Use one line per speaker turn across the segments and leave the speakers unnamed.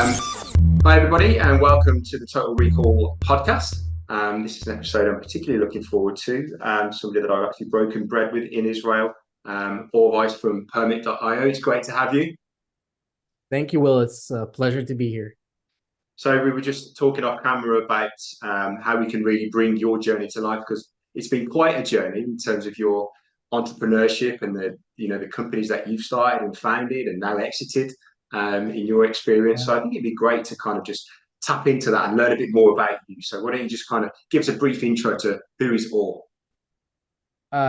Um, Hi, everybody, and welcome to the Total Recall podcast. This is an episode I'm particularly looking forward to. Somebody that I've actually broken bread with in Israel, Weis from Permit.io. It's great to have you.
Thank you, Will. It's a pleasure to be here.
So we were just talking off camera about how we can really bring your journey to life, because it's been quite a journey in terms of your entrepreneurship and the companies that you've started and founded and now exited in your experience. So I think it'd be great to kind of just tap into that and learn a bit more about you. So why don't you just kind of give us a brief intro to who is Or?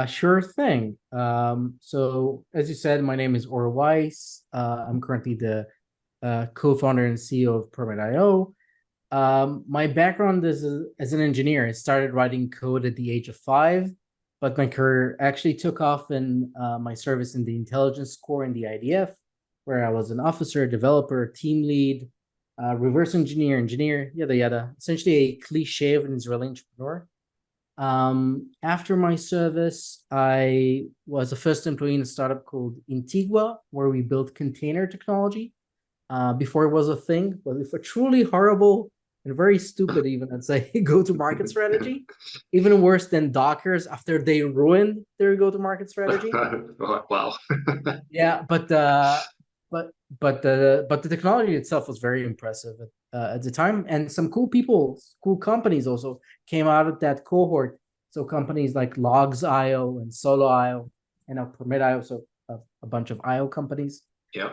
Sure thing. So as you said, my name is Weis. I'm currently the co-founder and CEO of Permit.io. My background is as an engineer. I started writing code at the age of 5, but my career actually took off in my service in the intelligence corps in the IDF, where I was an officer, developer, team lead, reverse engineer, yada yada. Essentially a cliche of an Israeli entrepreneur. After my service, I was the first employee in a startup called Intigua, where we built container technology. Before it was a thing, but with a truly horrible and very stupid, even I'd say, go-to-market strategy. Even worse than Dockers after they ruined their go-to-market strategy.
Wow.
Yeah, but the technology itself was very impressive at the time, and some cool people, cool companies also came out of that cohort. So companies like Logs.io and Solo.io and now Permit.io, so a bunch of IO companies.
Yeah.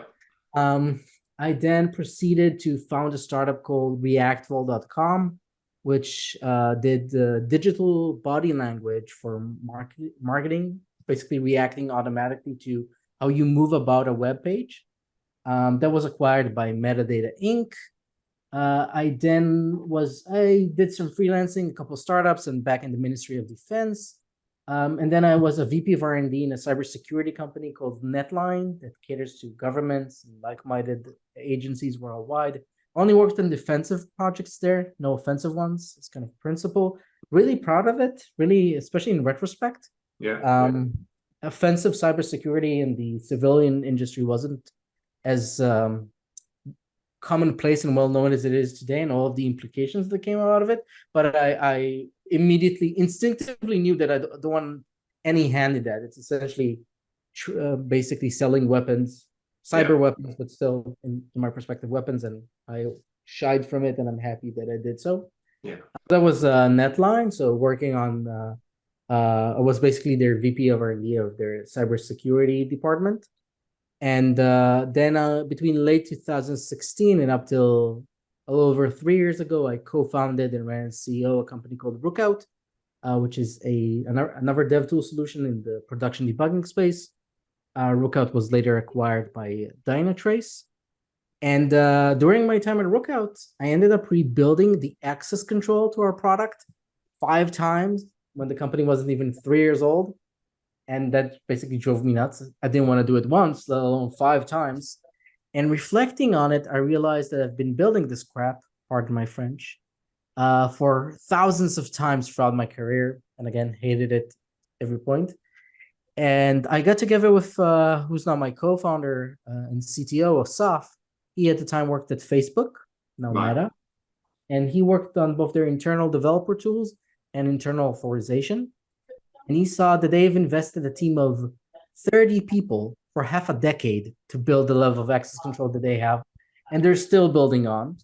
Um, I then proceeded to found a startup called reactful.com, which did digital body language for marketing, basically reacting automatically to how you move about a web page. That was acquired by Metadata Inc. I did some freelancing, a couple of startups, and back in the Ministry of Defense. And then I was a VP of R&D in a cybersecurity company called Netline that caters to governments and like-minded agencies worldwide. Only worked on defensive projects there, no offensive ones. It's kind of principle. Really proud of it, really, especially in retrospect.
Yeah.
Offensive cybersecurity in the civilian industry wasn't as commonplace and well known as it is today, and all of the implications that came out of it. But I immediately, instinctively knew that I don't want any hand in that. It's essentially basically selling weapons, cyber weapons, but still, in my perspective, weapons. And I shied from it, and I'm happy that I did so.
Yeah.
That was Netline. So working on, I was basically their VP of R&D of their cybersecurity department. And then between late 2016 and up till a little over 3 years ago, I co-founded and ran as CEO a company called Rookout, which is another dev tool solution in the production debugging space. Rookout was later acquired by Dynatrace. And during my time at Rookout, I ended up rebuilding the access control to our product 5 times when the company wasn't even 3 years old. And that basically drove me nuts. I didn't want to do it once, let alone 5 times. And reflecting on it, I realized that I've been building this crap, pardon my French, for thousands of times throughout my career. And again, hated it every point. And I got together with who's now my co-founder and CTO, Asaf. He at the time worked at Facebook, now Meta. And he worked on both their internal developer tools and internal authorization. And he saw that they've invested a team of 30 people for half a decade to build the level of access control that they have, and they're still building on.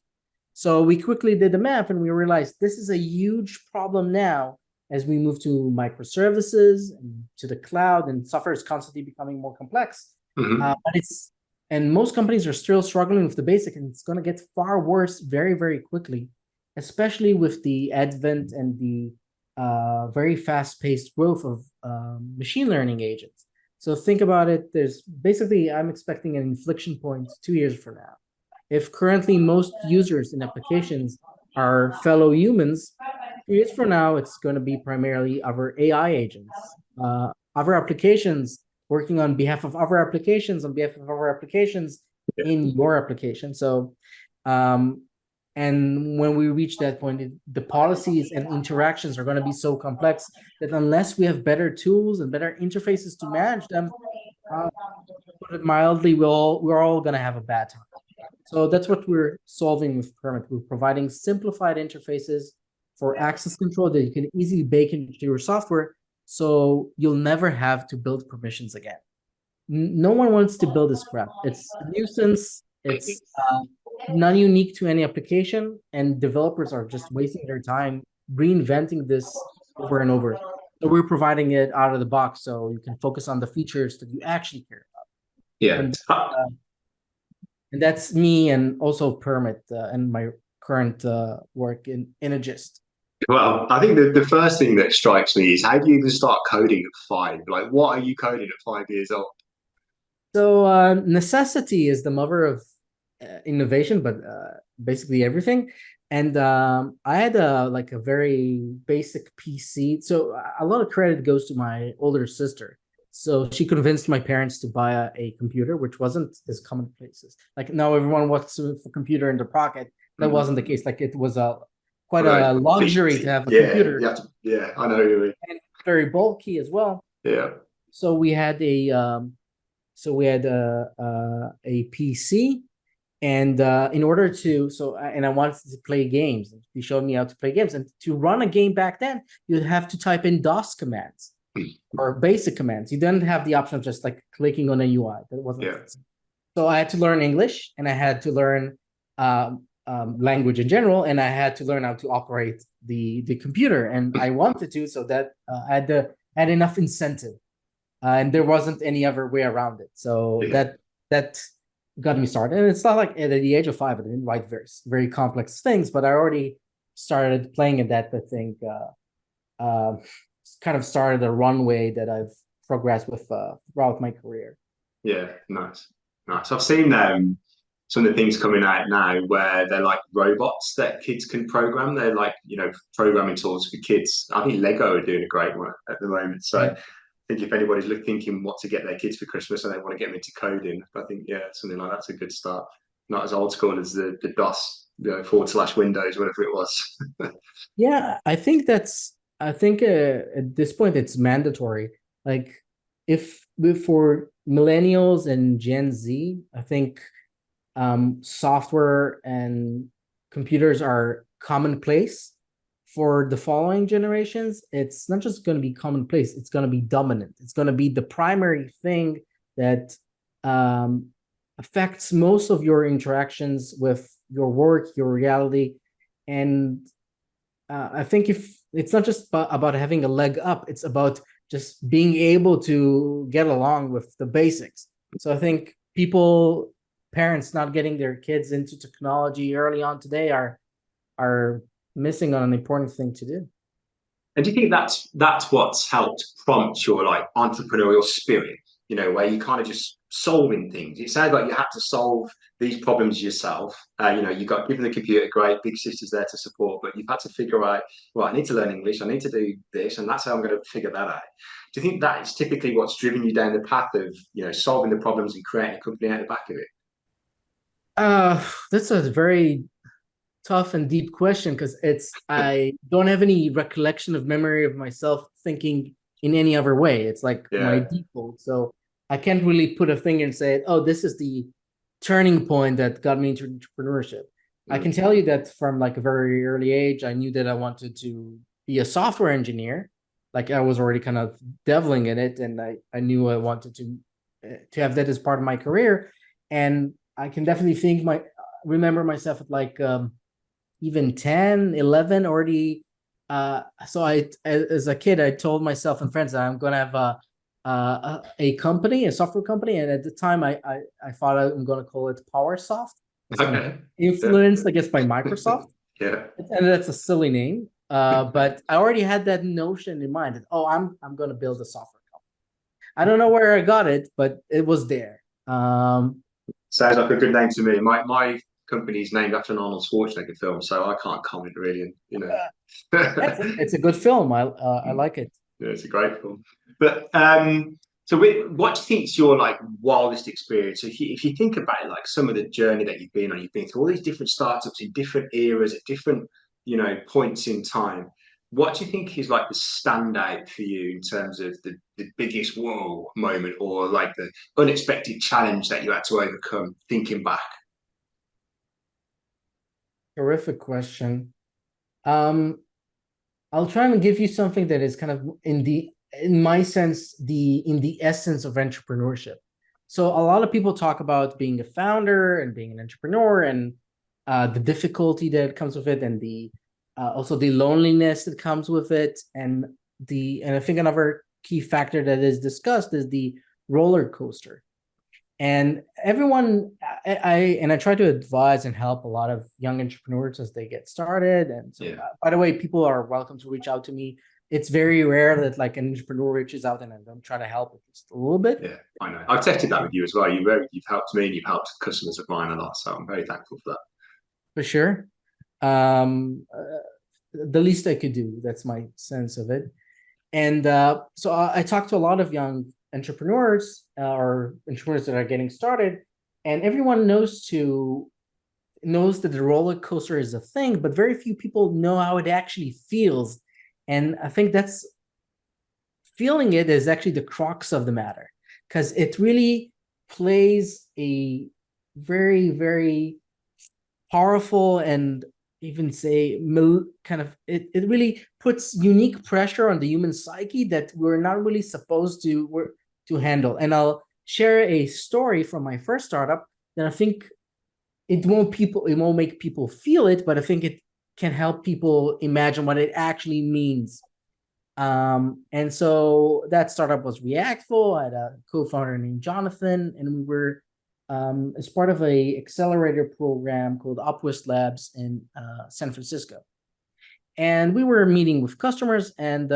So we quickly did the math, and we realized this is a huge problem now as we move to microservices and to the cloud, and software is constantly becoming more complex. And most companies are still struggling with the basic, and it's going to get far worse very, very quickly, especially with the advent and the very fast-paced growth of machine learning agents. So think about it. I'm expecting an inflection point 2 years from now. If currently most users in applications are fellow humans, 2 years from now, it's going to be primarily our AI agents, other applications working on behalf of other applications, in your application. So and when we reach that point, the policies and interactions are going to be so complex that unless we have better tools and better interfaces to manage them, put it mildly, we're all going to have a bad time. So that's what we're solving with Permit. We're providing simplified interfaces for access control that you can easily bake into your software, so you'll never have to build permissions again. No one wants to build this crap. It's a nuisance. It's not unique to any application, and developers are just wasting their time reinventing this over and over. So we're providing it out of the box, so you can focus on the features that you actually care about.
Yeah.
And that's me, and also Permit and my current work in a gist.
Well, I think the first thing that strikes me is how do you even start coding at 5? Like, what are you coding at 5 years old?
So necessity is the mother of innovation, but basically everything. And I had a very basic PC. So a lot of credit goes to my older sister. So she convinced my parents to buy a computer, which wasn't as commonplace. Like now everyone wants a computer in their pocket. That wasn't the case. Like it was quite a luxury to have a computer.
Yeah, I know you mean.
And very bulky as well.
Yeah.
So we had a PC, and in order to and I wanted to play games. He showed me how to play games, and to run a game back then, you'd have to type in DOS commands or basic commands. You didn't have the option of just like clicking on a UI. That wasn't.
Yeah.
So I had to learn English, and I had to learn language in general, and I had to learn how to operate the computer, and I wanted to, so that I had enough incentive. And there wasn't any other way around it. So that got me started. And it's not like at the age of 5, I didn't write very complex things, but I already started playing at that. I think kind of started a runway that I've progressed with throughout my career.
Yeah, nice. I've seen some of the things coming out now where they're like robots that kids can program. They're like, programming tools for kids. I think Lego are doing a great one at the moment. So I think if anybody's thinking what to get their kids for Christmas and they want to get them into coding, I think, something like that's a good start. Not as old school as the DOS, /Windows, whatever it was.
Yeah, I think at this point it's mandatory. Like if for millennials and Gen Z, I think software and computers are commonplace. For the following generations, it's not just going to be commonplace, it's going to be dominant. It's going to be the primary thing that affects most of your interactions with your work, your reality. And I think if it's not just about having a leg up, it's about just being able to get along with the basics. So I think parents not getting their kids into technology early on today are missing on an important thing to do.
And do you think that's what's helped prompt your entrepreneurial spirit? Where you kind of just solving things. It sounds like you had to solve these problems yourself. You got given the computer, great, big sister's there to support, but you've had to figure out, well, I need to learn English, I need to do this, and that's how I'm going to figure that out. Do you think that is typically what's driven you down the path of solving the problems and creating a company out the back of it?
That's a very tough and deep question, because I don't have any recollection of memory of myself thinking in any other way. It's like my default. So I can't really put a finger and say, oh, this is the turning point that got me into entrepreneurship. I can tell you that from like a very early age, I knew that I wanted to be a software engineer. Like I was already kind of dabbling in it, and I knew I wanted to have that as part of my career. And I can definitely remember myself at like even 10, 11 already. So as a kid, I told myself and friends that I'm going to have a company, a software company. And at the time I thought I'm going to call it PowerSoft. It's kind of influenced, I guess, by Microsoft. And that's a silly name. But I already had that notion in mind that, I'm going to build a software company. I don't know where I got it, but it was there.
Sounds like a good name to me. My company's named after an Arnold Schwarzenegger film, so I can't comment really.
It's a good film. I like it.
Yeah, it's a great film. But so what do you think is your wildest experience? If you think about it, some of the journey that you've been through all these different startups in different eras at different points in time. What do you think is the standout for you in terms of the biggest whoa moment, or the unexpected challenge that you had to overcome thinking back?
Terrific question. Um, I'll try and give you something that is kind of in my sense, in the essence of entrepreneurship. So a lot of people talk about being a founder and being an entrepreneur and the difficulty that comes with it, and the also the loneliness that comes with it, and I think another key factor that is discussed is the roller coaster. And everyone, I try to advise and help a lot of young entrepreneurs as they get started. And so,
Yeah.
by the way, people are welcome to reach out to me. It's very rare that like an entrepreneur reaches out and I don't try to help at least a little bit.
Yeah, I know. I've tested that with you as well. You've helped me and you've helped customers of mine a lot. So I'm very thankful for that.
For sure. Um, the least I could do. That's my sense of it. And so I talked to a lot of young entrepreneurs or entrepreneurs that are getting started, and everyone knows that the roller coaster is a thing, but very few people know how it actually feels. And I think that's feeling it is actually the crux of the matter, because it really plays a very, very powerful and even say kind of it really puts unique pressure on the human psyche that we're not really supposed to handle. And I'll share a story from my first startup that I think it won't make people feel it, but I think it can help people imagine what it actually means. And so that startup was Reactful. I had a co-founder named Jonathan, and we were as part of a accelerator program called Upwest Labs in San Francisco. And we were meeting with customers, and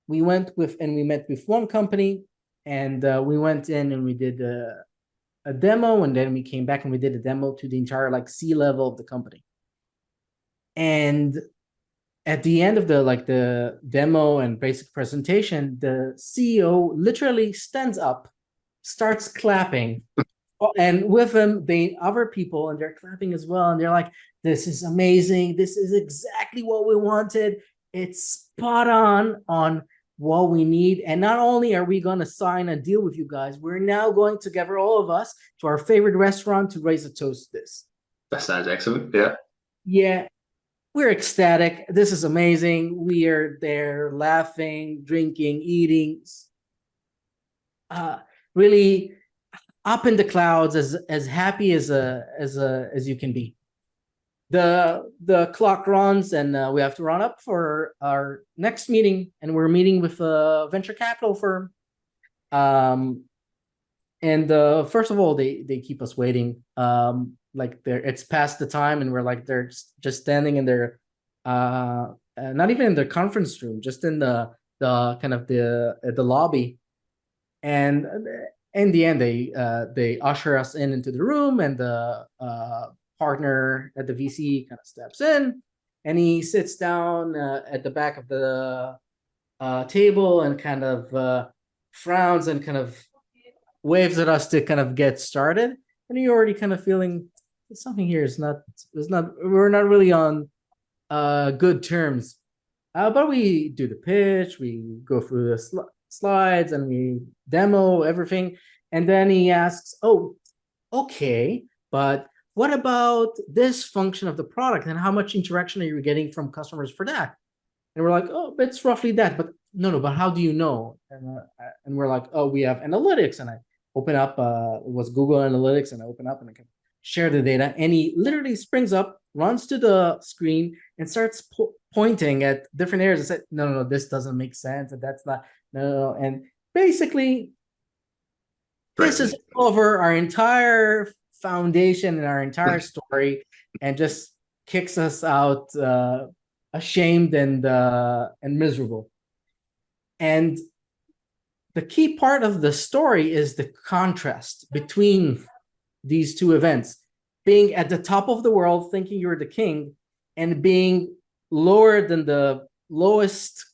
we met with one company, and we went in and we did a demo, and then we came back and we did a demo to the entire like C-level of the company. And at the end of the demo and basic presentation, the CEO literally stands up, starts clapping, and with him, the other people, and they're clapping as well, and they're like, "This is amazing! This is exactly what we wanted. It's spot on what we need. And not only are we going to sign a deal with you guys, we're now going together, all of us, to our favorite restaurant to raise a toast to this."
That sounds excellent. Yeah.
Yeah, we're ecstatic. This is amazing. We are there laughing, drinking, eating, really up in the clouds, as happy as you can be. The clock runs, and we have to run up for our next meeting, and we're meeting with a venture capital firm. And first of all, they keep us waiting. Like it's past the time, and we're like they're just standing in their not even in the conference room, just in the kind of the lobby. And in the end, they usher us into the room, and the partner at the VC kind of steps in, and he sits down at the back of the table and kind of frowns and kind of waves at us to kind of get started. And you're already kind of feeling something here is not we're not really on good terms. But we do the pitch, we go through the slides, and we demo everything. And then he asks, "Oh, okay, but what about this function of the product, and how much interaction are you getting from customers for that?" And we're like, "Oh, it's roughly that." But no, but how do you know? And we're like, "Oh, we have analytics." And I open up, it was Google Analytics, and I open up and I can share the data. And he literally springs up, runs to the screen, and starts pointing at different areas and said, no, this doesn't make sense. And that's not, no. And basically, this is over our entire foundation and our entire story, and just kicks us out ashamed and miserable. And the key part of the story is the contrast between these two events: being at the top of the world thinking you're the king, and being lower than the lowest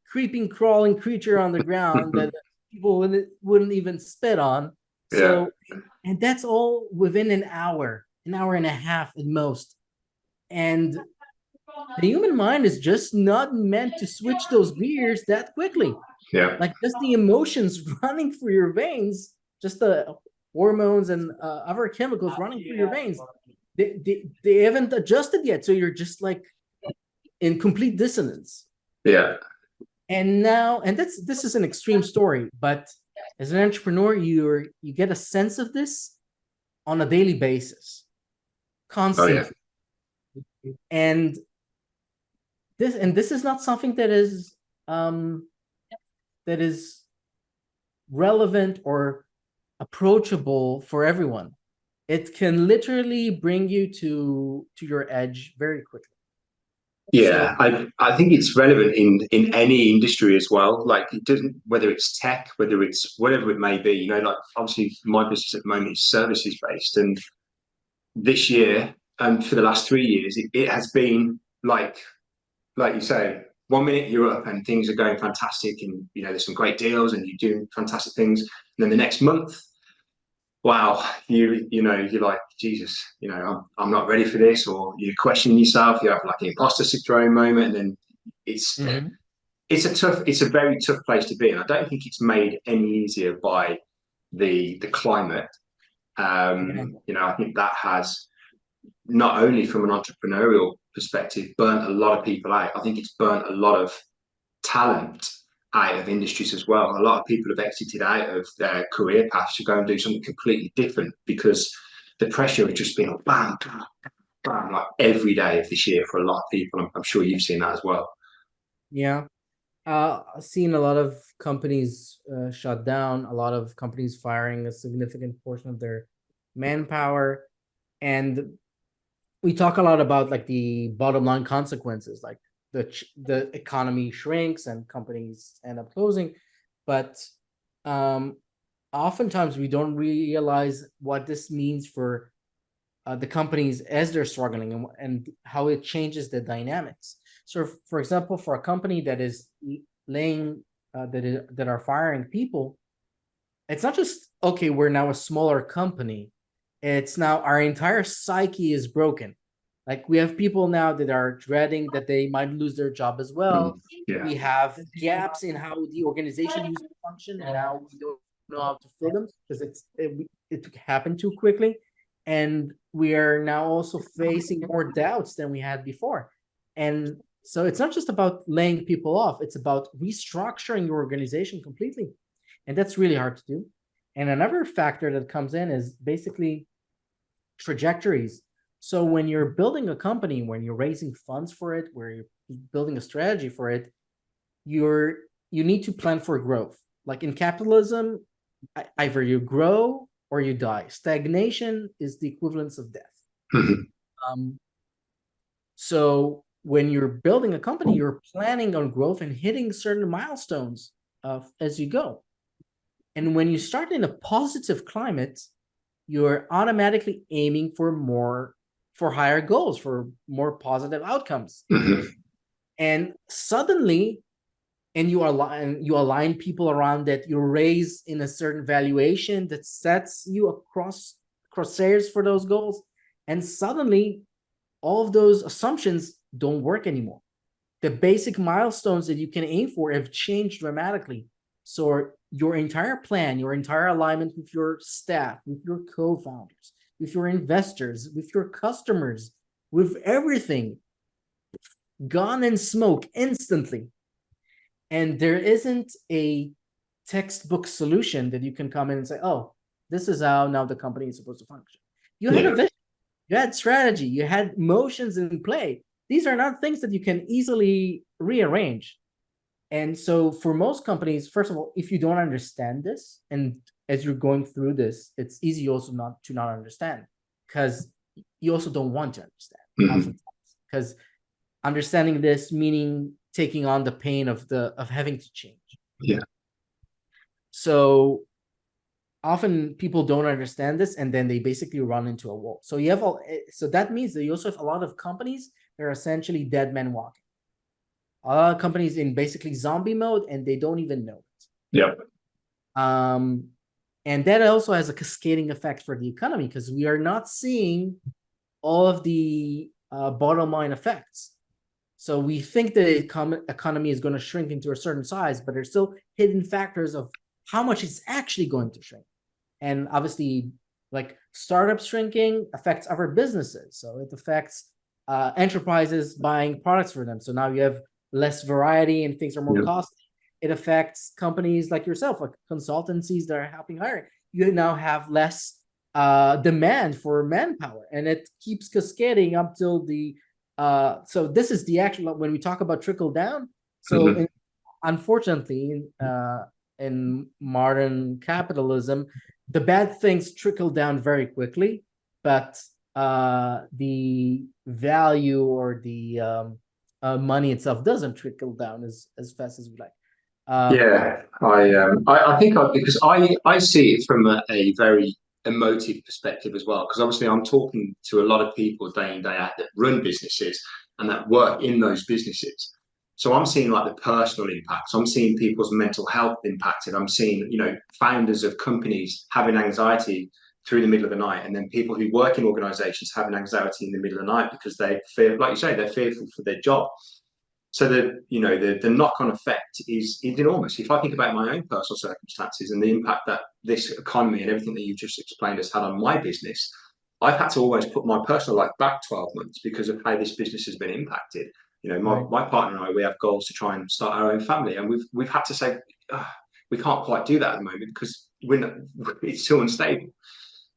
creeping crawling creature on the ground that people wouldn't even spit on. So and that's all within an hour and a half at most. And the human mind is just not meant to switch those gears that quickly.
Yeah.
Like just the emotions running through your veins, just the hormones and other chemicals running through your veins, they haven't adjusted yet, so you're just like in complete dissonance.
Yeah.
And now, and this is an extreme story, but as an entrepreneur, you get a sense of this on a daily basis,
Oh yeah.
constantly. And this is not something um that is relevant or approachable for everyone. It can literally bring you to your edge very quickly. So
Yeah, I think it's relevant in any industry as well. Like it doesn't, whether it's tech, whether it's whatever it may be. You know, like obviously my business at the moment is services based, and this year and for the last 3 years, it has been like you say, 1 minute you're up and things are going fantastic, and you know there's some great deals and you're doing fantastic things, and then the next month, wow, you know you're like, Jesus, you know I'm not ready for this, or you're questioning yourself, you have like an imposter syndrome moment, and then it's
mhm.
it's a very tough place to be, and I don't think it's made any easier by the climate.
Yeah.
You know, I think that has, not only from an entrepreneurial perspective, burnt a lot of people out. I think it's burnt a lot of talent out of industries as well. A lot of people have exited out of their career paths to go and do something completely different because the pressure has just been bam, bam, bam, like every day of this year for a lot of people. I'm sure you've seen that as well.
Yeah. I've seen a lot of companies shut down, a lot of companies firing a significant portion of their manpower. And we talk a lot about like the bottom line consequences, like the economy shrinks and companies end up closing. But um, oftentimes we don't realize what this means for the companies as they're struggling, and how it changes the dynamics. So, for example, for a company that is laying that are firing people, it's not just okay, we're now a smaller company. It's now our entire psyche is broken. Like we have people now that are dreading that they might lose their job as well.
Yeah.
We have gaps in how the organization used to function, and now we don't know how to fill them because it happened too quickly. And we are now also facing more doubts than we had before. And so it's not just about laying people off, it's about restructuring your organization completely. And that's really hard to do. And another factor that comes in is basically trajectories. So when you're building a company, when you're raising funds for it, where you're building a strategy for it, you need to plan for growth. Like in capitalism, either you grow or you die. Stagnation is the equivalence of death. Um, so when you're building a company, you're planning on growth and hitting certain milestones as you go. And when you start in a positive climate, you're automatically aiming for higher goals, for more positive outcomes. And suddenly, and you align people around that, you raise in a certain valuation that sets you across crosshairs for those goals. And suddenly all of those assumptions don't work anymore. The basic milestones that you can aim for have changed dramatically. So your entire plan, your entire alignment with your staff, with your co-founders, with your investors, with your customers, with everything gone in smoke instantly. And there isn't a textbook solution that you can come in and say, oh, this is how now the company is supposed to function. You had a vision, you had strategy, you had motions in play. These are not things that you can easily rearrange. And so for most companies, first of all, if you don't understand this, and as you're going through this, it's easy also not to not understand, because you also don't want to understand, because understanding this meaning taking on the pain of having to change.
Yeah.
So often people don't understand this, and then they basically run into a wall. So that means that you also have a lot of companies that are essentially dead men walking. A lot of companies in basically zombie mode, and they don't even know it.
Yeah.
And that also has a cascading effect for the economy, because we are not seeing all of the bottom line effects. So we think the economy is going to shrink into a certain size, but there's still hidden factors of how much it's actually going to shrink. And obviously, like startups shrinking affects other businesses. So it affects enterprises buying products for them. So now you have less variety and things are more costly. It affects companies like yourself, like consultancies that are helping hire. You now have less demand for manpower, and it keeps cascading up till the so this is the actual, when we talk about trickle down. So unfortunately, in modern capitalism, the bad things trickle down very quickly, but the value or the money itself doesn't trickle down as fast as we like.
Yeah, I think because I see it from a very emotive perspective as well. Because obviously, I'm talking to a lot of people day in day out that run businesses and that work in those businesses. So I'm seeing like the personal impacts. I'm seeing people's mental health impacted. I'm seeing, you know, founders of companies having anxiety through the middle of the night, and then people who work in organizations having anxiety in the middle of the night because they fear, like you say, they're fearful for their job. So the knock-on effect is enormous. If I think about my own personal circumstances and the impact that this economy and everything that you just explained has had on my business, I've had to almost put my personal life back 12 months because of how this business has been impacted. You know, my partner and I, we have goals to try and start our own family, and we've had to say we can't quite do that at the moment because it's too unstable.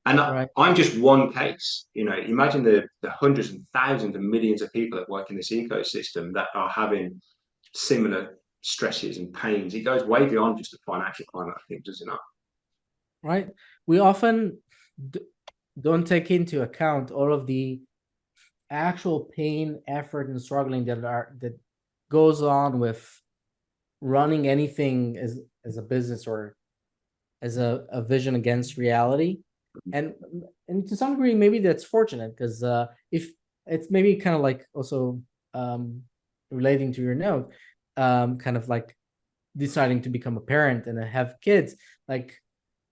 And I'm just one case. You know, imagine the hundreds and thousands and millions of people that work in this ecosystem that are having similar stresses and pains. It goes way beyond just the financial climate, I think, does it not?
Right. We often don't take into account all of the actual pain, effort, and struggling that goes on with running anything as a business or as a vision against reality. And to some degree, maybe that's fortunate, because if it's maybe kind of like also relating to your note, kind of like deciding to become a parent and have kids, like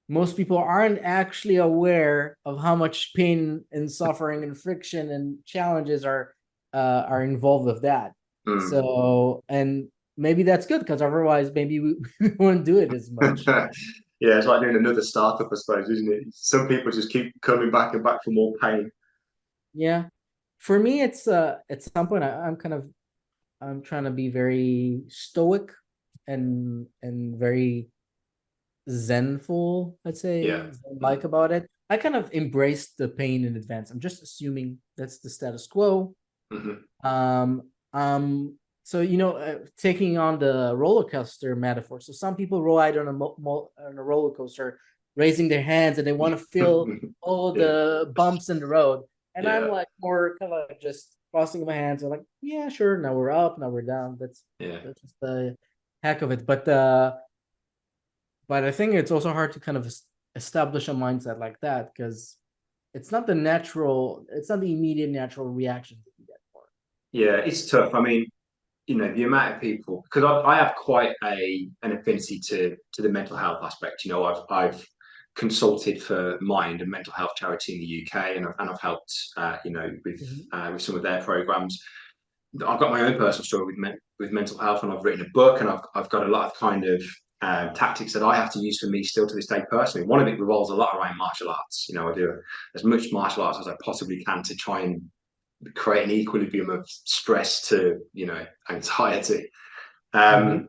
most people aren't actually aware of how much pain and suffering and friction and challenges are involved with that. So, and maybe that's good, because otherwise maybe we won't do it as much.
Yeah, it's like doing another startup, I suppose, isn't it? Some people just keep coming back and back for more pain.
Yeah, for me, it's at some point I'm trying to be very stoic and very zenful, I'd say,
Yeah.
like about it. I kind of embrace the pain in advance. I'm just assuming that's the status quo. Um, so taking on the roller coaster metaphor. So some people ride on a roller coaster, raising their hands, and they want to feel all the bumps in the road. And I'm like more kind of like just crossing my hands and like, yeah, sure. Now we're up, now we're down. That's just the heck of it. But I think it's also hard to kind of establish a mindset like that, because it's not the immediate natural reaction that you get for it.
Yeah, it's tough. I mean, you know, the amount of people, because I have quite an affinity to the mental health aspect. You know, I've consulted for Mind, a mental health charity in the UK, and I've helped with some of their programs. I've got my own personal story with mental health, and I've written a book, and I've got a lot of kind of tactics that I have to use for me still to this day personally. One of it revolves a lot around martial arts. You know, I do as much martial arts as I possibly can to try and create an equilibrium of stress to, you know, anxiety. How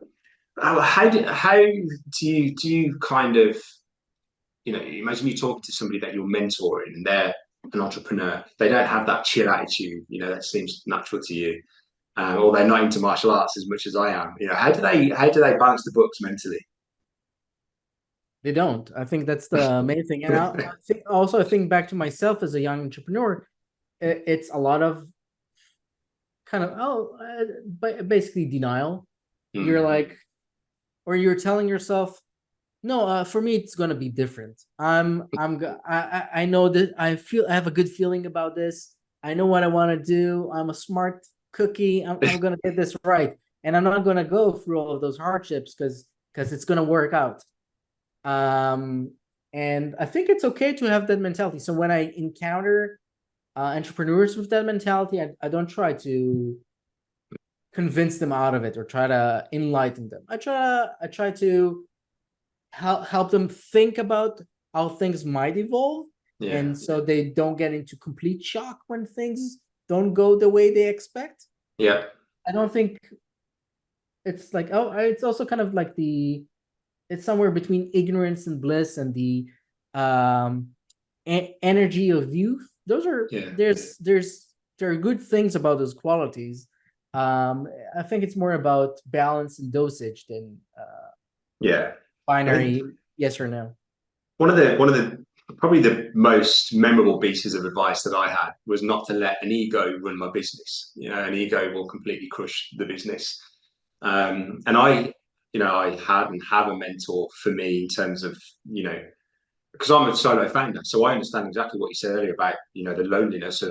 do you kind of, you know, imagine you talking to somebody that you're mentoring and they're an entrepreneur, they don't have that chill attitude, you know, that seems natural to you, or they're not into martial arts as much as I am. You know, how do they balance the books mentally?
They don't. I think that's the main thing. And I think back to myself as a young entrepreneur. It's a lot of kind of basically denial. You're like, or you're telling yourself, no, for me it's gonna be different. I know that I have a good feeling about this. I know what I want to do. I'm a smart cookie. I'm gonna get this right, and I'm not gonna go through all of those hardships because it's gonna work out. Um, and I think it's okay to have that mentality. So when I encounter entrepreneurs with that mentality, I don't try to convince them out of it or try to enlighten them. I try to help them think about how things might evolve,
Yeah.
and so they don't get into complete shock when things don't go the way they expect.
Yeah.
I don't think it's like, oh, it's also kind of like it's somewhere between ignorance and bliss and the um energy of youth. Those are
Yeah.
there are good things about those qualities. I think it's more about balance and dosage than
Yeah. I think
binary yes or no.
one of the probably the most memorable pieces of advice that I had was not to let an ego run my business. You know, an ego will completely crush the business. And I had and have a mentor for me in terms of, because I'm a solo founder, so I understand exactly what you said earlier about, the loneliness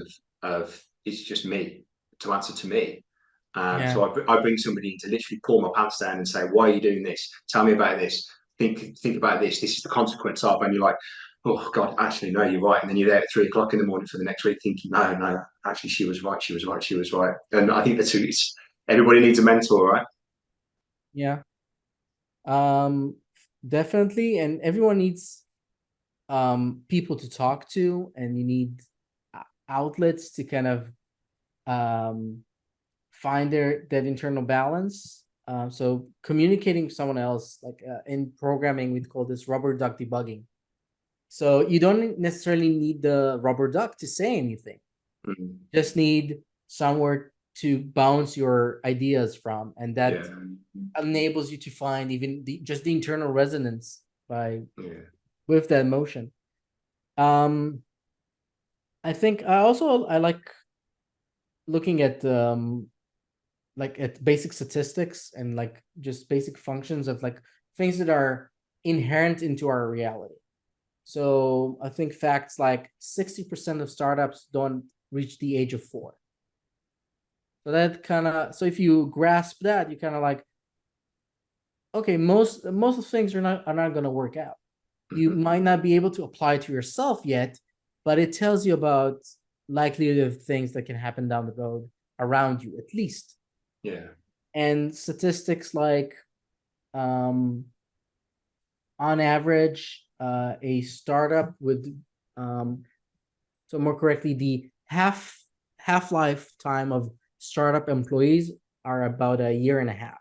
of it's just me to answer to me.
Yeah.
So I bring somebody in to literally pull my pants down and say, why are you doing this? Tell me about this. Think about this. This is the consequence of, and you're like, oh God, actually, no, you're right. And then you're there at 3 o'clock in the morning for the next week thinking, no, actually, she was right. She was right. She was right. And I think everybody needs a mentor, right?
Yeah. Um, Definitely, and everyone needs people to talk to, and you need outlets to kind of um find that internal balance. So communicating with someone else, like in programming, we'd call this rubber duck debugging. So you don't necessarily need the rubber duck to say anything.
Mm.
Just need somewhere to bounce your ideas from, and that
Yeah.
enables you to find even just the internal resonance by
Yeah.
with that motion. Um, I think I like looking at like at basic statistics and like just basic functions of like things that are inherent into our reality. So I think facts like 60% of startups don't reach the age of 4. So that kind of, so if you grasp that, you kind of like, okay, most of things are not going to work out. You
Mhm.
might not be able to apply to yourself yet, but it tells you about likelihood of things that can happen down the road around you at least.
Yeah.
And statistics like um, on average, a startup with so more correctly, the half lifetime of startup employees are about a year and a half,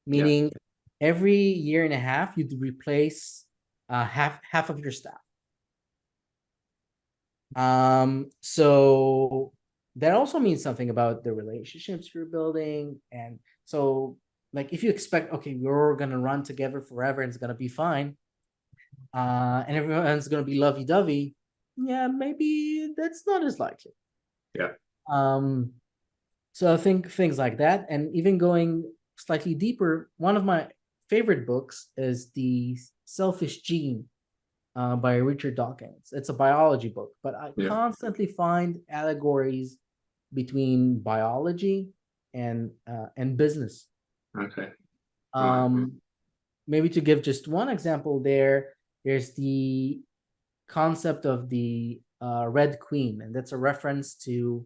Yeah.
meaning every year and a half you'd replace half of your staff. So that also means something about the relationships you're building. And so like if you expect, okay, we're gonna run together forever and it's gonna be fine, and everyone's gonna be lovey-dovey, yeah, maybe that's not as likely.
Yeah.
Um, so I think things like that, and even going slightly deeper, one of my favorite books is The Selfish Gene by Richard Dawkins. It's a biology book, but I
Yeah.
constantly find allegories between biology and business.
Okay. Right.
Um, Maybe to give just one example, there's the concept of the Red Queen, and that's a reference to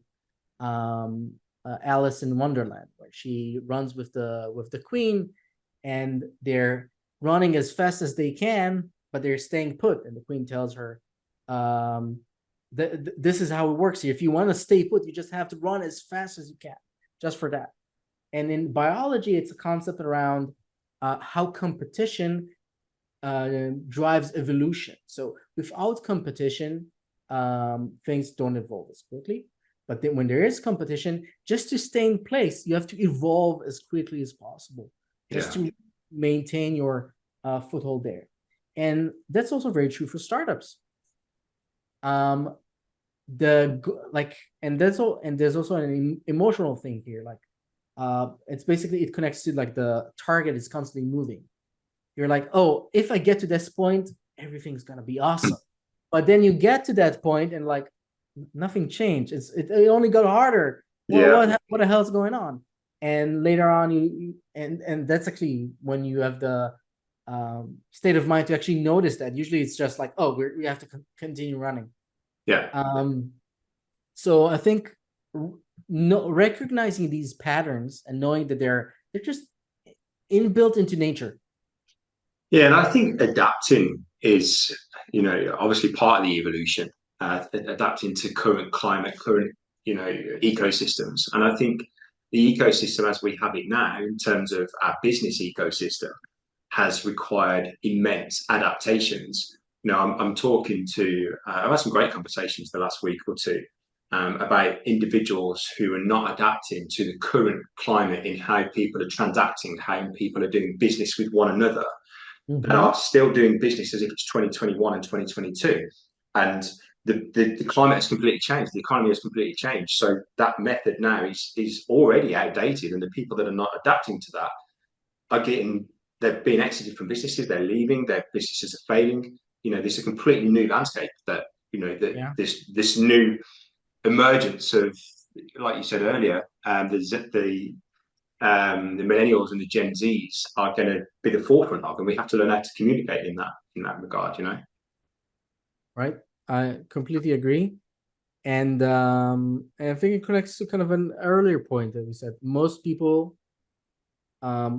Alice in Wonderland, where she runs with the queen, and they're running as fast as they can, but they're staying put. And the queen tells her, "This is how it works here. If you want to stay put, you just have to run as fast as you can, just for that." And in biology, it's a concept around how competition drives evolution. So without competition, things don't evolve as quickly. But then when there is competition, just to stay in place, you have to evolve as quickly as possible, just
Yeah.
to maintain your foothold there. And that's also very true for startups. Um, and there's also an emotional thing here. Like, it's basically it connects to like the target is constantly moving. You're like, oh, if I get to this point, everything's gonna be awesome. But then you get to that point and like nothing changed. It only got harder. Well,
Yeah.
what the hell's going on? And later on, and that's actually when you have the state of mind to actually notice that. Usually, it's just like, oh, we have to continue running.
Yeah.
Um, so I think no recognizing these patterns and knowing that they're just inbuilt into nature.
Yeah. And I think adapting is, obviously part of the evolution, adapting to current climate, current, ecosystems. And I think the ecosystem as we have it now, in terms of our business ecosystem, has required immense adaptations. I'm talking to, I've had some great conversations the last week or two about individuals who are not adapting to the current climate in how people are transacting, how people are doing business with one another, that are still doing business as if it's 2021 and 2022. And the climate has completely changed. The economy has completely changed. So that method now is already outdated. And the people that are not adapting to that they're being exited from businesses, they're leaving, their businesses are failing. There's a completely new landscape this new emergence of, like you said earlier, the millennials and the Gen Zs are going to be the forefront of, and we have to learn how to communicate in that regard.
Right. I completely agree. And I think it connects to kind of an earlier point that we said. Most people are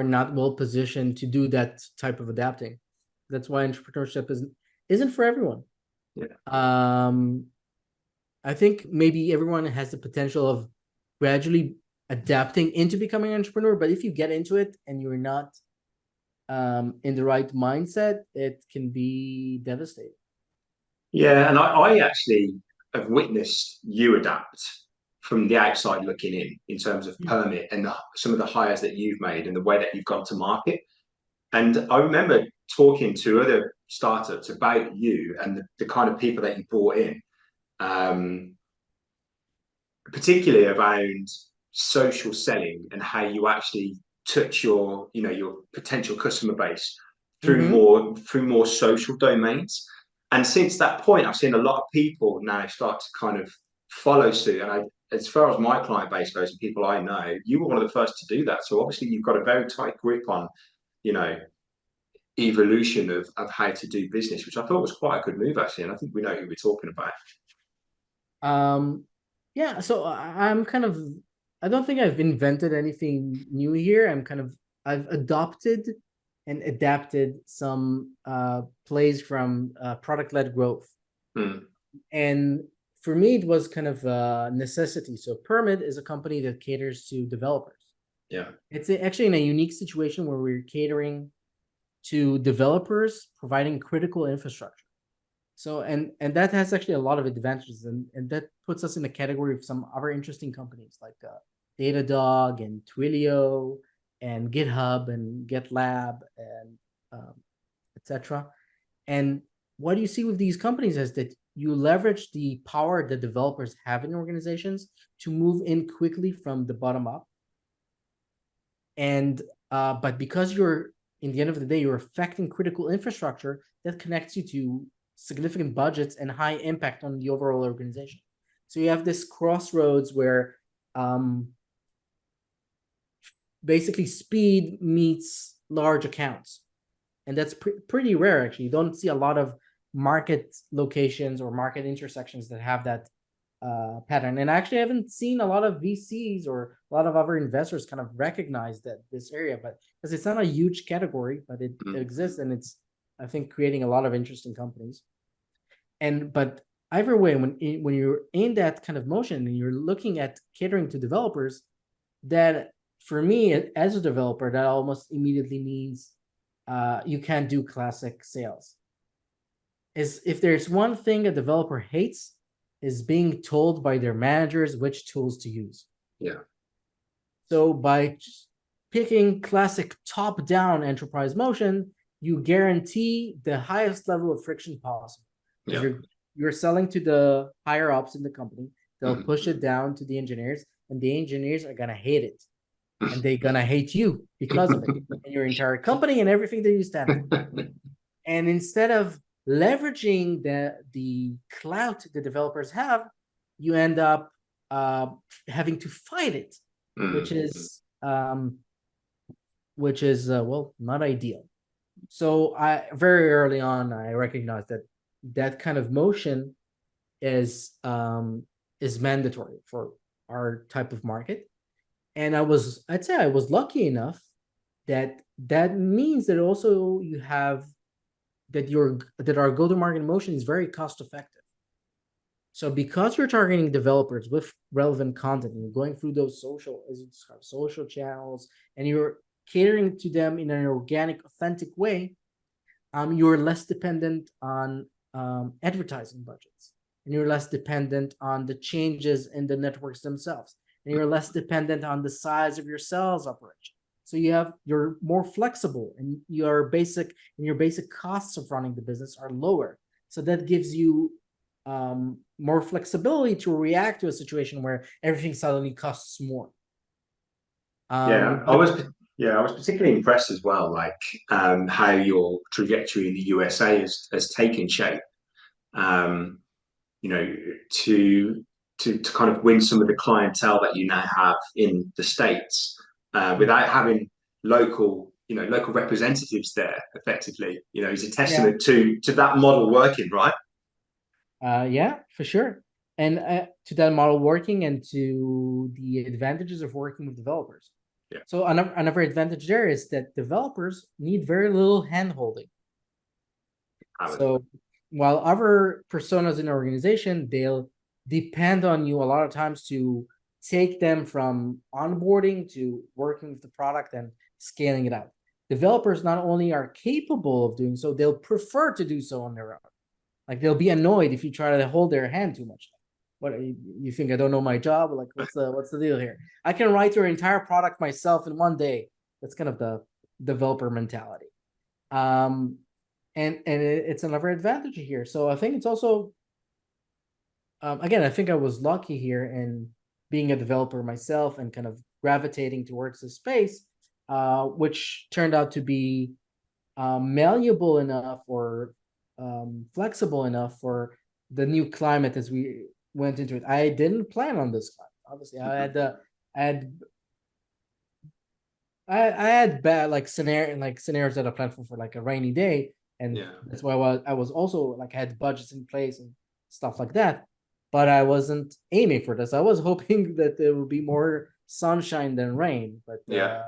not well positioned to do that type of adapting. That's why entrepreneurship isn't for everyone.
Yeah.
I think maybe everyone has the potential of gradually adapting into becoming an entrepreneur, but if you get into it and you're not in the right mindset, it can be devastating.
Yeah, and I actually have witnessed you adapt from the outside looking in terms of permit and some of the hires that you've made and the way that you've gone to market. And I remember talking to other startups about you and the kind of people that you brought in, particularly around social selling and how you actually touch your potential customer base through more social domains. And since that point, I've seen a lot of people now start to kind of follow suit. And as far as my client base goes and people I know, you were one of the first to do that. So obviously you've got a very tight grip on, evolution of how to do business, which I thought was quite a good move actually. And I think we know who we're talking about.
Yeah, so I'm kind of, I don't think I've invented anything new here. I've adopted and adapted some plays from product-led growth. And for me, it was kind of a necessity. So Permit is a company that caters to developers.
Yeah.
It's actually in a unique situation where we're catering to developers providing critical infrastructure. So, and that has actually a lot of advantages, and that puts us in the category of some other interesting companies like Datadog and Twilio and GitHub and GitLab and etc. And what you see with these companies is that you leverage the power that developers have in organizations to move in quickly from the bottom up. And but because you're, in the end of the day, you're affecting critical infrastructure that connects you to significant budgets and high impact on the overall organization. So you have this crossroads where basically speed meets large accounts. And that's pretty rare, actually. You don't see a lot of market locations or market intersections that have that pattern. And actually, I haven't seen a lot of VCs or a lot of other investors kind of recognize that this area, but because it's not a huge category, but it exists, and it's, I think, creating a lot of interesting companies. But either way, when you're in that kind of motion and you're looking at catering to developers, that for me as a developer, that almost immediately means you can't do classic sales. Is if there's one thing a developer hates, is being told by their managers which tools to use.
Yeah. So
by picking classic top-down enterprise motion, you guarantee the highest level of friction possible. Yeah. You're selling to the higher ups in the company. They'll push it down to the engineers, and the engineers are gonna hate it, and they're gonna hate you because of it, and your entire company and everything that you stand for. And instead of leveraging the clout the developers have, you end up having to fight it, which is well, not ideal. So I very early on I recognized that kind of motion is mandatory for our type of market. And I'd say I was lucky enough that means that also you have that our go-to-market motion is very cost effective. So because you're targeting developers with relevant content, and you're going through those social channels, and you're catering to them in an organic, authentic way, you're less dependent on advertising budgets, and you're less dependent on the changes in the networks themselves, and you're less dependent on the size of your sales operation. So you're more flexible, and your basic costs of running the business are lower. So that gives you more flexibility to react to a situation where everything suddenly costs more.
I was particularly impressed as well, like how your trajectory in the USA has taken shape. You know, to kind of win some of the clientele that you now have in the States without having local representatives there effectively, is a testament to that model working, right?
Yeah, for sure. And to that model working, and to the advantages of working with developers.
Yeah.
So another advantage there is that developers need very little hand-holding. So while other personas in an organization, they'll depend on you a lot of times to take them from onboarding to working with the product and scaling it out. Developers not only are capable of doing so, they'll prefer to do so on their own. Like, they'll be annoyed if you try to hold their hand too much. What, you think I don't know my job? Like, what's the deal here? I can write your entire product myself in one day. That's kind of the developer mentality. And it's another advantage here. So I think it's also, again, I think I was lucky here in being a developer myself and kind of gravitating towards the space, which turned out to be malleable enough, or flexible enough for the new climate as we went into it. I didn't plan on this climate. Obviously, I had bad scenarios that I planned for like a rainy day, and that's why I was also like, I had budgets in place and stuff like that. But I wasn't aiming for this. I was hoping that there would be more sunshine than rain. But
yeah.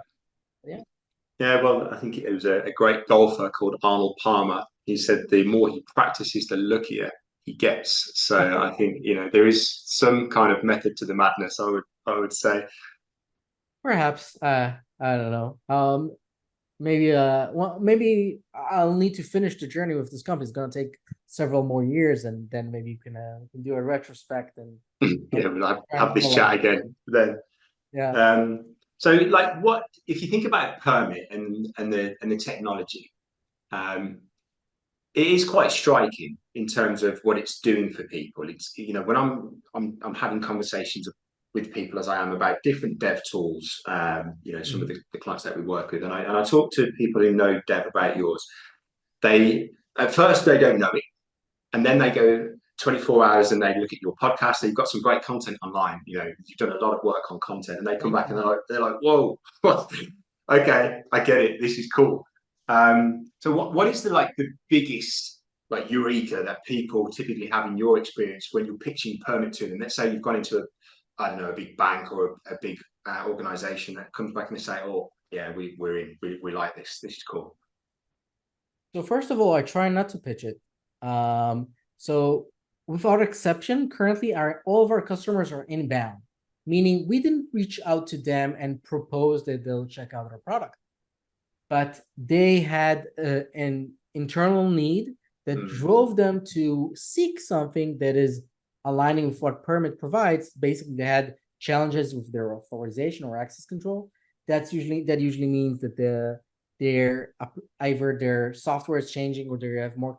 Well, I think it was a great golfer called Arnold Palmer. He said the more he practices, the luckier he gets. So I think there is some kind of method to the madness. I would say.
Perhaps I don't know. Maybe maybe I'll need to finish the journey with this company. It's gonna take several more years, and then maybe you can do a retrospect and
we'll have this chat again then.
Yeah.
So, like, what if you think about Permit and the technology? It is quite striking in terms of what it's doing for people. It's when I'm having conversations with people as I am about different dev tools. Some of the clients that we work with, and I talk to people who know dev about yours. They at first they don't know it, and then they go 24 hours and they look at your podcast. You've got some great content online. You've done a lot of work on content, and they come back and they're like, whoa, okay, I get it. This is cool. So what is the biggest eureka that people typically have in your experience when you're pitching Permit to them? Let's say you've gone into a big bank or a big organization that comes back and they say, oh yeah, we're in, we like this. This is cool.
So first of all, I try not to pitch it. So without exception, currently all of our customers are inbound, meaning we didn't reach out to them and propose that they'll check out our product, but they had an internal need that drove them to seek something that is aligning with what Permit provides. Basically, they had challenges with their authorization or access control. That usually means that either their software is changing, or they have more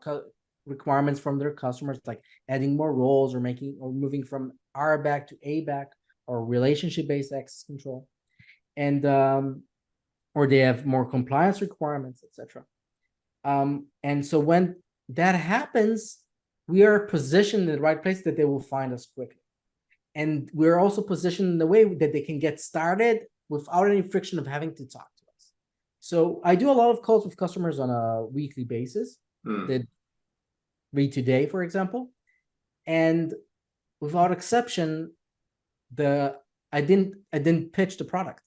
requirements from their customers, like adding more roles or moving from RBAC to ABAC, or relationship-based access control, and or they have more compliance requirements, etc. And so when that happens, we are positioned in the right place that they will find us quickly, and we're also positioned in the way that they can get started without any friction of having to talk to us. So I do a lot of calls with customers on a weekly basis. That read today, for example, and without exception, I didn't pitch the product,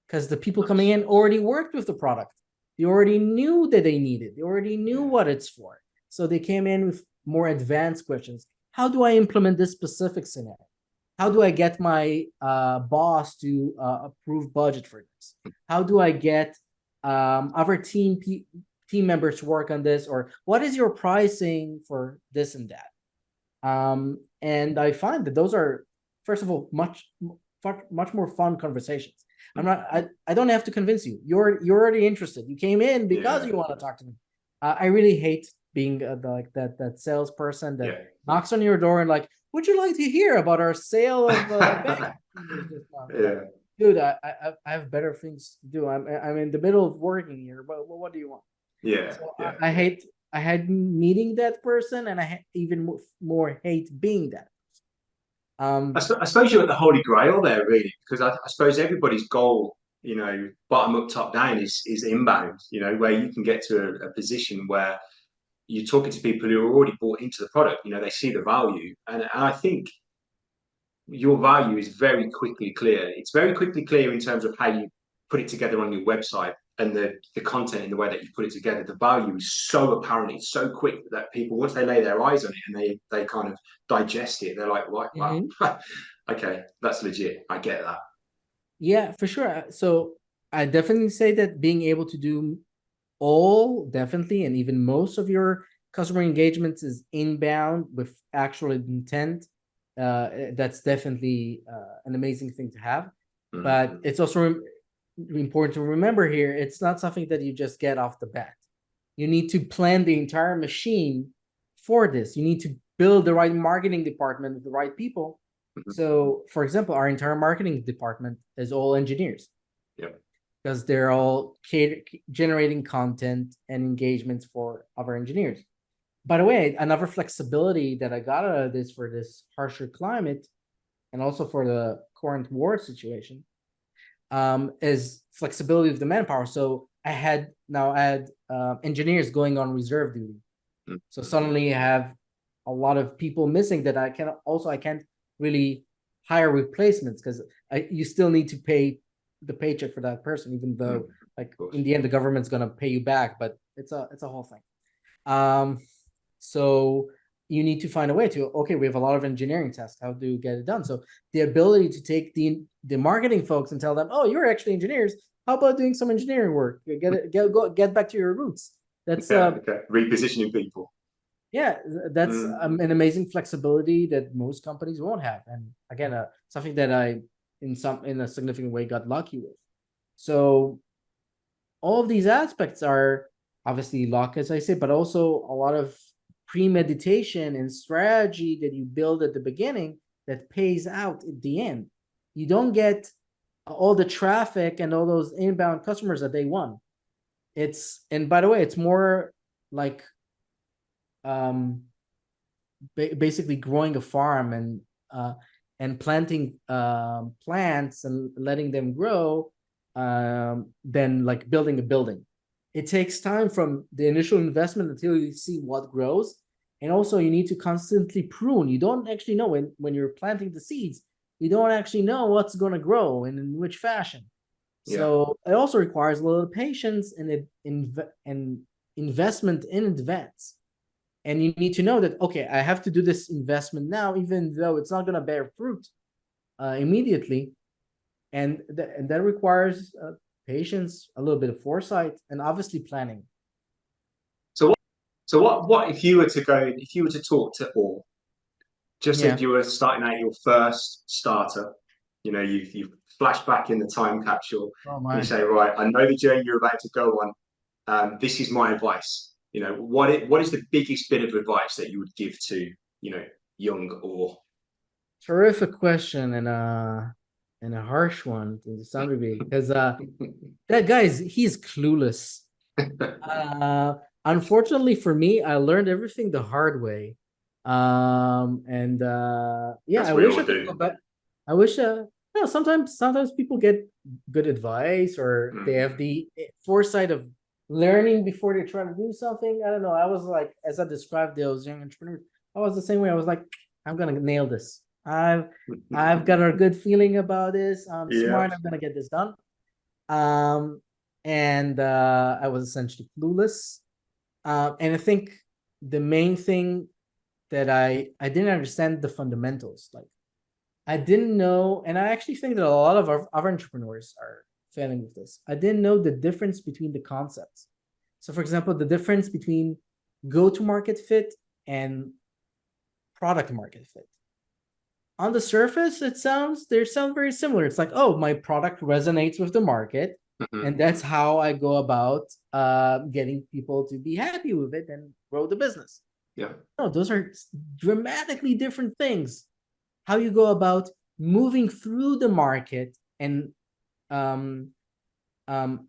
because the people coming in already worked with the product. They already knew that they needed. They already knew what it's for. So they came in with more advanced questions. How do I implement this specific scenario? How do I get my boss to approve budget for this? How do I get other team members to work on this? Or what is your pricing for this and that? And I find that those are, first of all, much more fun conversations. I don't have to convince you. You're already interested. You came in because you want to talk to me. I really hate being like that salesperson that knocks on your door and like, would you like to hear about our sale of bank? Dude, I have better things to do. I'm in the middle of working here, but what do you want? I hate meeting that person, and I even more hate being that.
I suppose you're at the holy grail there, really, because I suppose everybody's goal, bottom up, top down, is inbound. Where you can get to a position where you're talking to people who are already bought into the product. They see the value, and I think your value is very quickly clear. It's very quickly clear in terms of how you put it together on your website and the content in the way that you put it together. The value is so apparent, it's so quick that people, once they lay their eyes on it and they kind of digest it, they're like, wow, okay, that's legit. I get that.
Yeah, for sure. So I definitely say that being able to do all, definitely, and even most of your customer engagements is inbound with actual intent. That's definitely an amazing thing to have. But it's also important to remember here, it's not something that you just get off the bat. You need to plan the entire machine for this. You need to build the right marketing department with the right people. So, for example, our entire marketing department is all engineers. Because they're all generating content and engagements for other engineers. By the way, another flexibility that I got out of this for this harsher climate, and also for the current war situation, is flexibility of the manpower. So I had engineers going on reserve duty. So suddenly I have a lot of people missing that I can't really hire replacements, because you still need to pay the paycheck for that person, even though in the end the government's going to pay you back, but it's a whole thing. So you need to find a way to, okay, we have a lot of engineering tasks, how do you get it done? So the ability to take the marketing folks and tell them, oh, you're actually engineers, how about doing some engineering work, get back to your roots. That's
repositioning people.
That's an amazing flexibility that most companies won't have, and again, something that I in a significant way got lucky with. So all of these aspects are obviously luck, as I say, but also a lot of premeditation and strategy that you build at the beginning that pays out at the end. You don't get all the traffic and all those inbound customers that day one. And by the way, it's more like basically growing a farm and planting plants and letting them grow than like building a building. It takes time from the initial investment until you see what grows. And also you need to constantly prune. You don't actually know when you're planting the seeds, you don't actually know what's going to grow and in which fashion. So it also requires a little patience and investment in advance. And you need to know that, okay, I have to do this investment now, even though it's not going to bear fruit immediately. And that requires patience, a little bit of foresight, and obviously planning.
So what if you were to talk to all, just if you were starting out your first starter, you flash back in the time capsule, and you say, right, I know the journey you're about to go on. This is my advice. What is the biggest bit of advice that you would give to, young or?
Terrific question, and a harsh one to some degree, because that guy he's clueless. Unfortunately for me, I learned everything the hard way. I wish I could go back. I wish sometimes people get good advice, or they have the foresight of learning before they try to do something. I don't know. I was like, as I described those young entrepreneurs, I was the same way. I was like, I'm gonna nail this. I've got a good feeling about this. I'm smart. I'm gonna get this done. I was essentially clueless. And I think the main thing that I didn't understand the fundamentals. Like I didn't know, and I actually think that a lot of our other entrepreneurs are failing with this. I didn't know the difference between the concepts. So, for example, the difference between go-to-market fit and product market fit. On the surface, they sound very similar. It's like, oh, my product resonates with the market, and that's how I go about getting people to be happy with it and grow the business.
Yeah.
No, those are dramatically different things. How you go about moving through the market and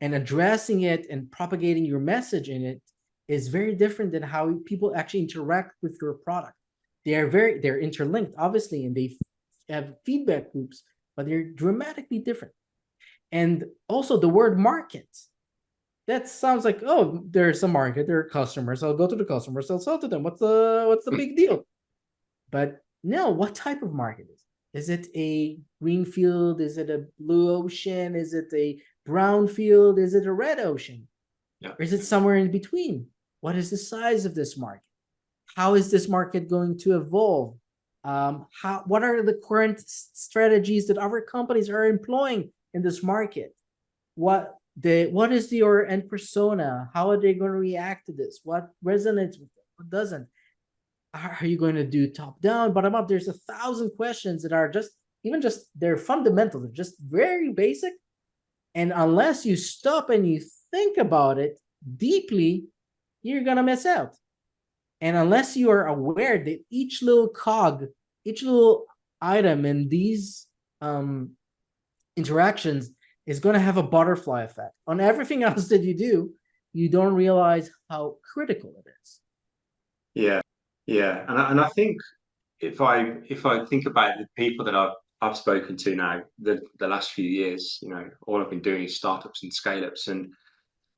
addressing it and propagating your message in it is very different than how people actually interact with your product. They're interlinked, obviously, and they have feedback loops, but they're dramatically different. And also the word market, that sounds like, oh, there's a market, there are customers. I'll go to the customers, I'll sell to them. What's the big deal? But no, what type of market is it? Is it a green field? Is it a blue ocean? Is it a brown field? Is it a red ocean?
Yeah.
Or is it somewhere in between? What is the size of this market? How is this market going to evolve? What are the current strategies that other companies are employing in this market? What is your end persona? How are they going to react to this? What resonates with them? What doesn't? Are you going to do top down, bottom up? There's 1,000 questions that are they're fundamental. They're just very basic. And unless you stop and you think about it deeply, you're going to miss out. And unless you are aware that each little cog, each little item in these interactions is going to have a butterfly effect on everything else that you do, you don't realize how critical it is.
Yeah. Yeah. And I think if I think about the people that I've spoken to now, the last few years, all I've been doing is startups and scale ups. And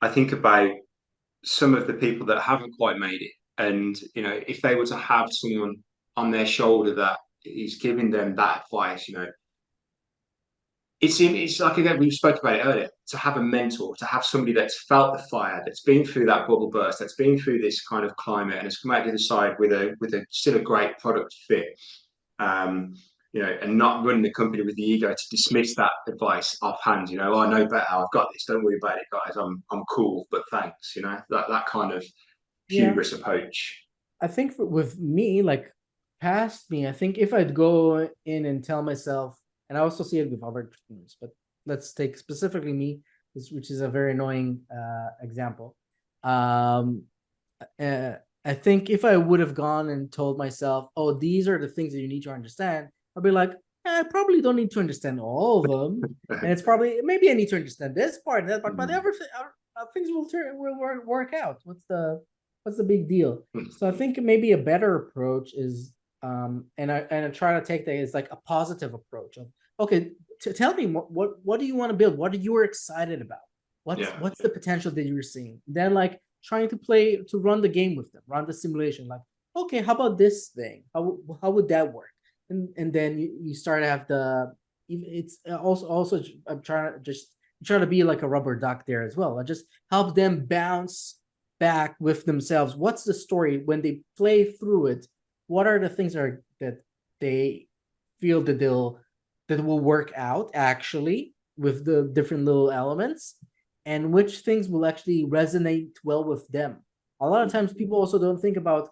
I think about some of the people that haven't quite made it. And, if they were to have someone on their shoulder that is giving them that advice, it's like, again, we spoke about it earlier, to have a mentor, to have somebody that's felt the fire, that's been through that bubble burst, that's been through this kind of climate and has come out the other side with a still a great product fit. And not running the company with the ego to dismiss that advice offhand. Oh, I know better. I've got this. Don't worry about it, guys. I'm cool, but thanks. That kind of hubris approach.
I think with me, like past me, I think if I'd go in and tell myself, and I also see it with other entrepreneurs, but let's take specifically me, which is a very annoying example. I think if I would have gone and told myself, oh, these are the things that you need to understand, I'll be like, I probably don't need to understand all of them. And it's probably, maybe I need to understand this part and that part, but everything, things will work out. What's the big deal? So I think maybe a better approach is, and I try to take that as like a positive approach of, okay, tell me what do you want to build? What are you excited about? What's the potential that you're seeing? Then like trying to run the game with them, run the simulation. Like, okay, how about this thing? How would that work? And then you start to have it's also I'm trying to be like a rubber duck there as well. I just help them bounce back with themselves. What's the story when they play through it? What are the things that they feel that will work out actually with the different little elements, and which things will actually resonate well with them? A lot of times people also don't think about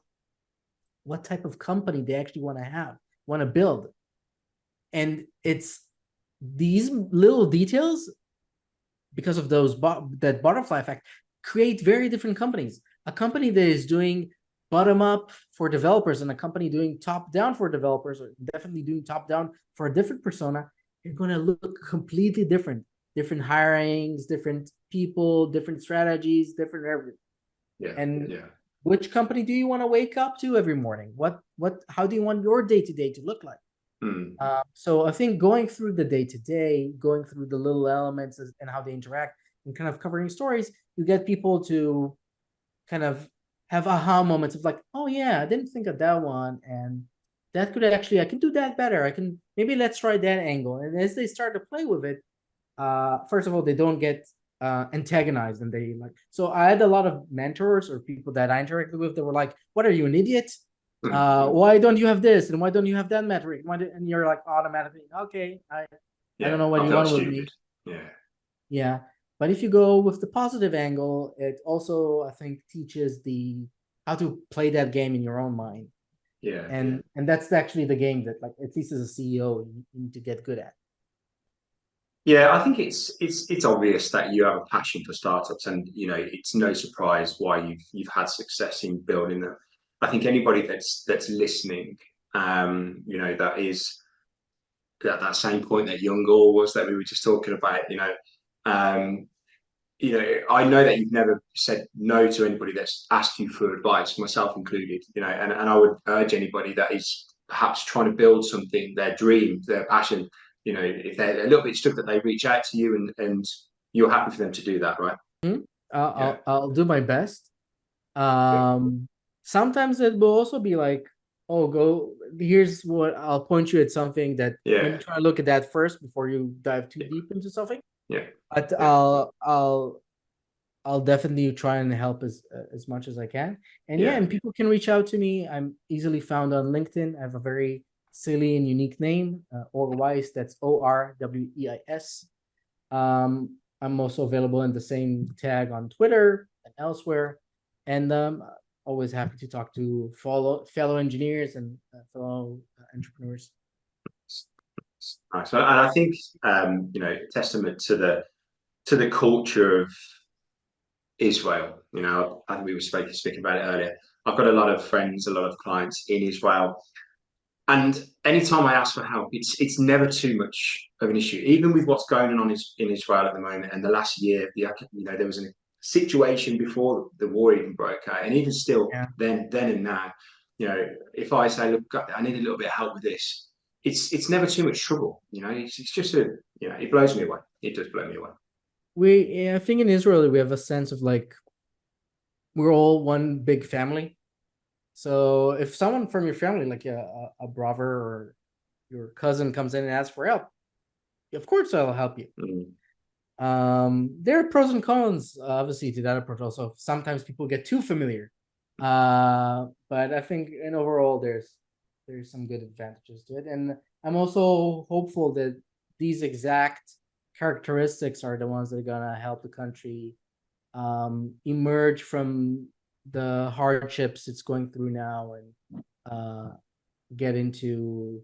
what type of company they actually want to build. And it's these little details, because of that butterfly effect, create very different companies. A company that is doing bottom up for developers and a company doing top down for developers, or definitely doing top down for a different persona, you're going to look completely different. Different hirings, different people, different strategies, different everything. Which company do you want to wake up to every morning? How do you want your day-to-day to look like? So I think going through the day-to-day, going through the little elements and how they interact, and kind of covering stories, you get people to kind of have aha moments of like, oh yeah, I didn't think of that one, and that could actually, I can do that better. Maybe let's try that angle. And as they start to play with it, first of all, they don't get antagonized, and they like. So I had a lot of mentors or people that I interacted with that were like, "What are you, an idiot? Why don't you have this and why don't you have that metric?" And you're like automatically, okay, I don't know what
I
you
feel
want with
stupid.
me.
Yeah.
Yeah, but if you go with the positive angle, it also I think teaches the how to play that game in your own mind,
Yeah.
and that's actually the game that, like, at least as a CEO, you need to get good at.
Yeah, I think it's obvious that you have a passion for startups, and it's no surprise why you've had success in building them. I think anybody that's listening, that is at that same point that young Gore was that we were just talking about. Um, I know that you've never said no to anybody that's asked you for advice, myself included. And I would urge anybody that is perhaps trying to build something, their dream, their passion. If they're a little bit stuck, that they reach out to you, and you're happy for them to do that, right?
Hmm?
Yeah.
I'll do my best.
Yeah.
Sometimes it will also be like, oh, go here's what I'll point you at something that maybe
Yeah.
try to look at that first before you dive too
Yeah.
deep into something.
Yeah.
But
Yeah.
I'll definitely try and help as much as I can. And yeah,
Yeah.
and people can reach out to me. I'm easily found on LinkedIn. I have a very silly and unique name, Weis. That's Orweis. I'm also available in the same tag on Twitter and elsewhere. And always happy to talk to fellow engineers and fellow entrepreneurs.
Nice. And I think testament to the culture of Israel. I think we were speaking about it earlier. I've got a lot of friends, a lot of clients in Israel, and anytime I ask for help, it's never too much of an issue. Even with what's going on in Israel at the moment, and the last year, there was a situation before the war even broke out, and even still,
Yeah.
then and now, if I say, look, I need a little bit of help with this, it's never too much trouble. It's just it blows me away. It does blow me away.
I think in Israel we have a sense of like we're all one big family. So if someone from your family, like a brother or your cousin, comes in and asks for help, of course I'll help you.
Mm.
There are pros and cons, obviously, to that approach. Also, sometimes people get too familiar, but I think in overall there's some good advantages to it, and I'm also hopeful that these exact characteristics are the ones that are gonna help the country emerge from the hardships it's going through now and get into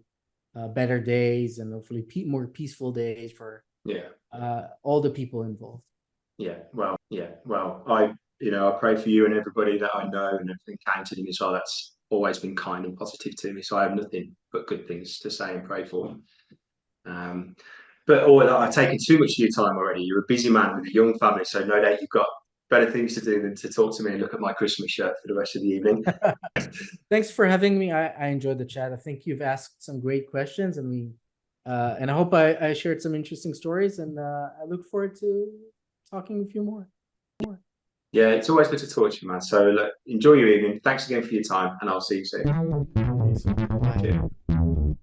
better days and hopefully more peaceful days for
Yeah.
all the people involved.
Well, I pray for you and everybody that I know and have encountered in Israel. That's always been kind and positive to me. So I have nothing but good things to say and pray for. Um, but I've taken too much of your time already. You're a busy man with a young family, so no doubt you've got better things to do than to talk to me and look at my Christmas shirt for the rest of the evening.
Thanks for having me. I enjoyed the chat. I think you've asked some great questions, and I hope I shared some interesting stories. And I look forward to talking with you more.
Yeah, it's always good to talk to you, man. So look, enjoy your evening. Thanks again for your time, and I'll see you soon.
Bye.
Cheers.